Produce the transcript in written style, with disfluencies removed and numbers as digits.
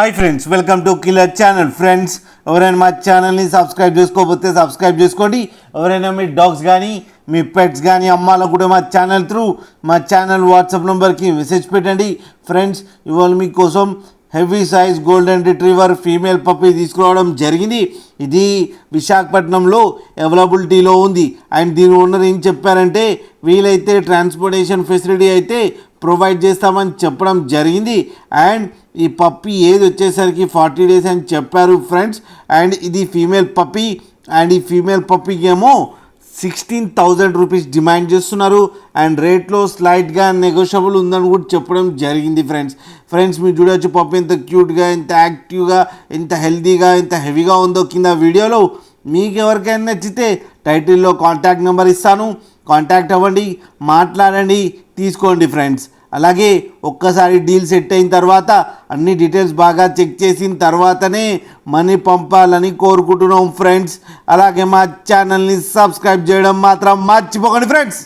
Hi friends, welcome to killer channel. Friends, ఎవరైనా మా ఛానల్ని సబ్స్క్రైబ్ చేసుకోకపోతే సబ్స్క్రైబ్ చేసుకోండి. ఎవరైనా మీ డాగ్స్ కానీ మీ పెట్స్ కానీ అమ్మాలకు కూడా మా ఛానల్ వాట్సాప్ నెంబర్కి మెసేజ్ పెట్టండి. ఫ్రెండ్స్, ఇవాళ మీకోసం heavy size golden retriever female puppy తీసుకురావడం జరిగింది. ఇది విశాఖపట్నంలో అవైలబిలిటీలో ఉంది. అండ్ దీని ఓనర్ ఏం చెప్పారంటే వీలైతే ట్రాన్స్పోర్టేషన్ ఫెసిలిటీ అయితే ప్రొవైడ్ చేస్తామని చెప్పడం జరిగింది. అండ్ ఈ పప్పీ ఏది వచ్చేసరికి 40 days అని చెప్పారు ఫ్రెండ్స్. అండ్ ఇది ఫీమేల్ పప్పీ. అండ్ ఈ ఫీమేల్ పప్పీకి ఏమో 16,000 రూపీస్ డిమాండ్ చేస్తున్నారు. అండ్ రేట్లో స్లైట్గా నెగోషియబుల్ ఉందని కూడా చెప్పడం జరిగింది. ఫ్రెండ్స్ మీరు చూడవచ్చు పప్పి ఎంత క్యూట్గా, ఎంత యాక్టివ్గా, ఎంత హెల్తీగా, ఎంత హెవీగా ఉందో కింద వీడియోలో. మీకు ఎవరికైనా నచ్చితే టైటిల్లో కాంటాక్ట్ నెంబర్ ఇస్తాను, కాంటాక్ట్ అవ్వండి, మాట్లాడండి, తీసుకోండి ఫ్రెండ్స్. అలాగే ఒక్కసారి డీల్ సెట్ అయిన తర్వాత అన్ని డీటెయిల్స్ బాగా చెక్ చేసిన తర్వాతనే మనీ పంపాలని కోరుకుంటున్నాం ఫ్రెండ్స్. అలాగే మా ఛానల్ని సబ్స్క్రైబ్ చేయడం మాత్రం మర్చిపోకండి ఫ్రెండ్స్.